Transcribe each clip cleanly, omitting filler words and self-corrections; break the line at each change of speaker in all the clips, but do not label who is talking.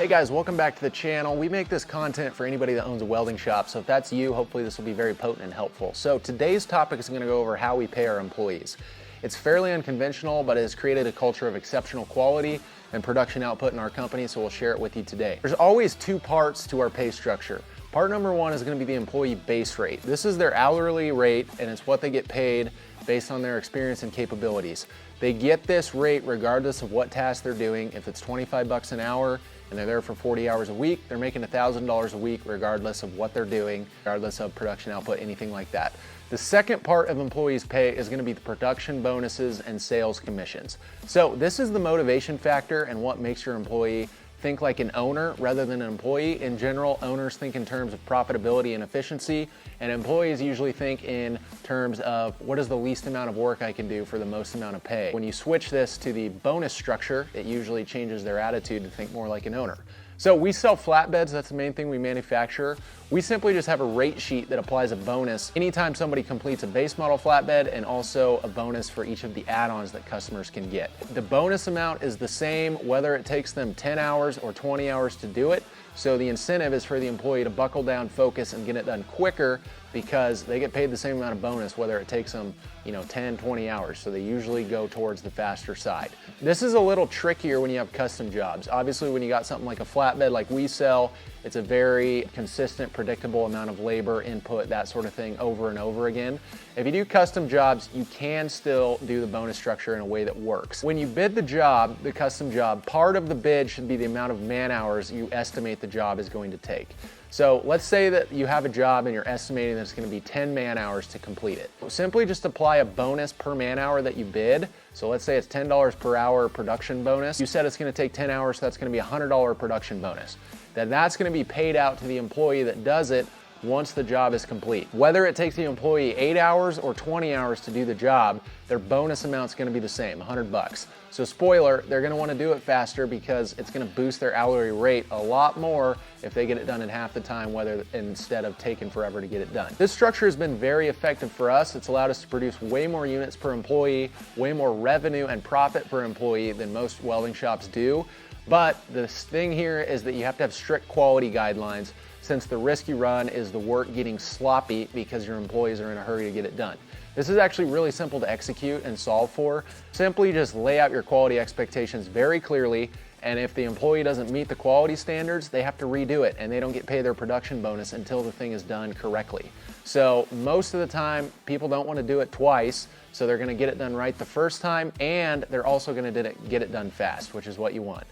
Hey guys, welcome back to the channel. We make this content for anybody that owns a welding shop, so if that's you, hopefully this will be very potent and helpful. So today's topic is going to go over how we pay our employees. It's fairly unconventional, but it has created a culture of exceptional quality and production output in our company, so we'll share it with you today. There's always two parts to our pay structure. Part number one is going to be the employee base rate. This is their hourly rate, and it's what they get paid based on their experience and capabilities. They get this rate regardless of what task they're doing. If it's 25 bucks an hour and they're there for 40 hours a week, they're making $1,000 a week regardless of what they're doing, regardless of production output, anything like that. The second part of employees' pay is going to be the production bonuses and sales commissions. So this is the motivation factor and what makes your employee think like an owner rather than an employee. In general, owners think in terms of profitability and efficiency, and employees usually think in terms of what is the least amount of work I can do for the most amount of pay. When you switch this to the bonus structure, it usually changes their attitude to think more like an owner. So we sell flatbeds, that's the main thing we manufacture. We simply just have a rate sheet that applies a bonus anytime somebody completes a base model flatbed, and also a bonus for each of the add-ons that customers can get. The bonus amount is the same whether it takes them 10 hours or 20 hours to do it. So the incentive is for the employee to buckle down, focus, and get it done quicker, because they get paid the same amount of bonus whether it takes them 10, 20 hours. So they usually go towards the faster side. This is a little trickier when you have custom jobs. Obviously, when you got something like a flatbed like we sell, it's a very consistent, predictable amount of labor, input, that sort of thing over and over again. If you do custom jobs, you can still do the bonus structure in a way that works. When you bid the job, the custom job, part of the bid should be the amount of man hours you estimate the job is going to take. So let's say that you have a job and you're estimating that it's going to be 10 man hours to complete it. Simply just apply a bonus per man hour that you bid. So let's say it's $10 per hour production bonus. You said it's going to take 10 hours, so that's going to be a $100 production bonus. Then that's going to be paid out to the employee that does it once the job is complete. Whether it takes the employee 8 hours or 20 hours to do the job, their bonus amount's going to be the same, 100 bucks. So spoiler, they're going to want to do it faster because it's going to boost their hourly rate a lot more if they get it done in half the time, instead of taking forever to get it done. This structure has been very effective for us. It's allowed us to produce way more units per employee, way more revenue and profit per employee than most welding shops do. But the thing here is that you have to have strict quality guidelines, since the risk you run is the work getting sloppy because your employees are in a hurry to get it done. This is actually really simple to execute and solve for. Simply just lay out your quality expectations very clearly, and if the employee doesn't meet the quality standards, they have to redo it, and they don't get paid their production bonus until the thing is done correctly. So most of the time, people don't want to do it twice, so they're going to get it done right the first time, and they're also going to get it done fast, which is what you want.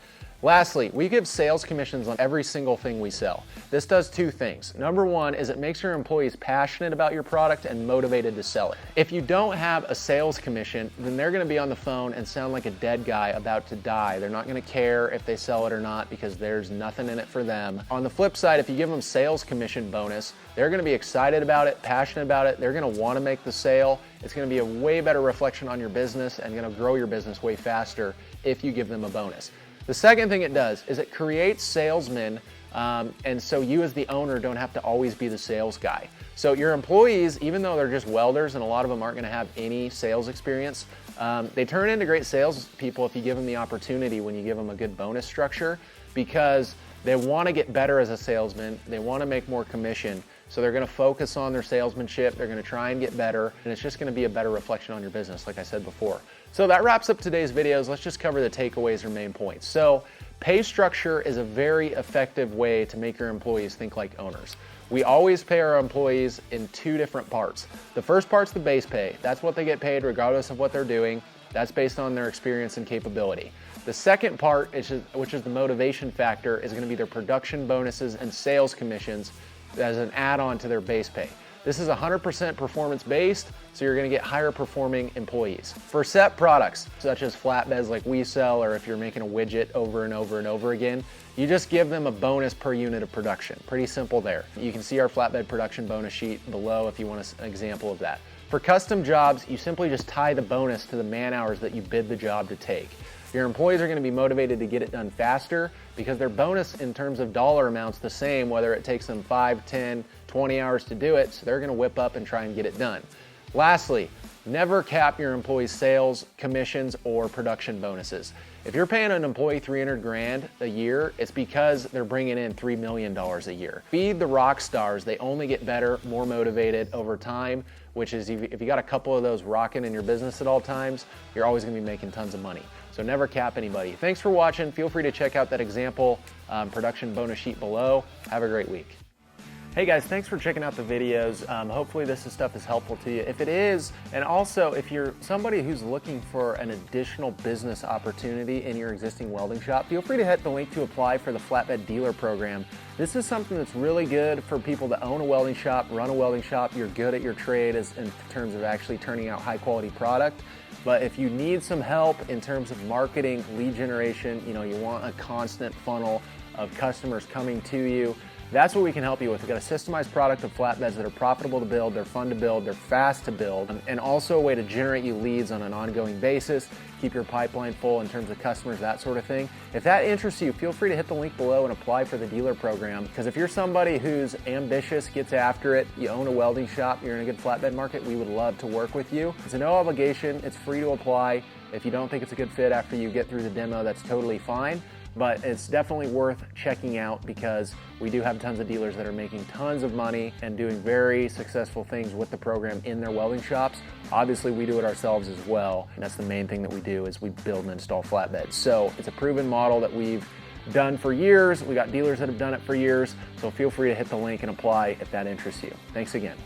Lastly, we give sales commissions on every single thing we sell. This does two things. Number one is it makes your employees passionate about your product and motivated to sell it. If you don't have a sales commission, then they're going to be on the phone and sound like a dead guy about to die. They're not going to care if they sell it or not because there's nothing in it for them. On the flip side, if you give them sales commission bonus, they're going to be excited about it, passionate about it. They're going to want to make the sale. It's going to be a way better reflection on your business and going to grow your business way faster if you give them a bonus. The second thing it does is it creates salesmen, and so you as the owner don't have to always be the sales guy. So your employees, even though they're just welders and a lot of them aren't going to have any sales experience, they turn into great salespeople if you give them the opportunity, when you give them a good bonus structure, because they want to get better as a salesman, they want to make more commission, so they're going to focus on their salesmanship, they're going to try and get better, and it's just going to be a better reflection on your business, like I said before. So that wraps up today's videos. Let's just cover the takeaways or main points. So pay structure is a very effective way to make your employees think like owners. We always pay our employees in two different parts. The first part's the base pay. That's what they get paid regardless of what they're doing. That's based on their experience and capability. The second part, which is the motivation factor, is going to be their production bonuses and sales commissions as an add-on to their base pay. This is 100% performance-based, so you're going to get higher performing employees. For set products, such as flatbeds like we sell, or if you're making a widget over and over and over again, you just give them a bonus per unit of production. Pretty simple there. You can see our flatbed production bonus sheet below if you want an example of that. For custom jobs, you simply just tie the bonus to the man hours that you bid the job to take. Your employees are going to be motivated to get it done faster because their bonus in terms of dollar amounts the same whether it takes them 5, 10, 20 hours to do it, so they're going to whip up and try and get it done. Lastly, Never cap your employees' sales, commissions, or production bonuses. If you're paying an employee 300 grand a year, it's because they're bringing in $3 million a year. Feed the rock stars. They only get better, more motivated over time, which is if you got a couple of those rocking in your business at all times, you're always gonna be making tons of money. So never cap anybody. Thanks for watching. Feel free to check out that example production bonus sheet below. Have a great week. Hey guys, thanks for checking out the videos. Hopefully this stuff is helpful to you. If it is, and also if you're somebody who's looking for an additional business opportunity in your existing welding shop, feel free to hit the link to apply for the Flatbed Dealer Program. This is something that's really good for people that own a welding shop, run a welding shop. You're good at your trade in terms of actually turning out high quality product. But if you need some help in terms of marketing, lead generation, you want a constant funnel of customers coming to you, that's what we can help you with. We've got a systemized product of flatbeds that are profitable to build, they're fun to build, they're fast to build, and also a way to generate you leads on an ongoing basis, keep your pipeline full in terms of customers, that sort of thing. If that interests you, feel free to hit the link below and apply for the dealer program, because if you're somebody who's ambitious, gets after it, you own a welding shop, you're in a good flatbed market, we would love to work with you. It's a no obligation, it's free to apply. If you don't think it's a good fit after you get through the demo, that's totally fine. But it's definitely worth checking out because we do have tons of dealers that are making tons of money and doing very successful things with the program in their welding shops. Obviously, we do it ourselves as well, and that's the main thing that we do is we build and install flatbeds. So it's a proven model that we've done for years. We got dealers that have done it for years, so feel free to hit the link and apply if that interests you. Thanks again.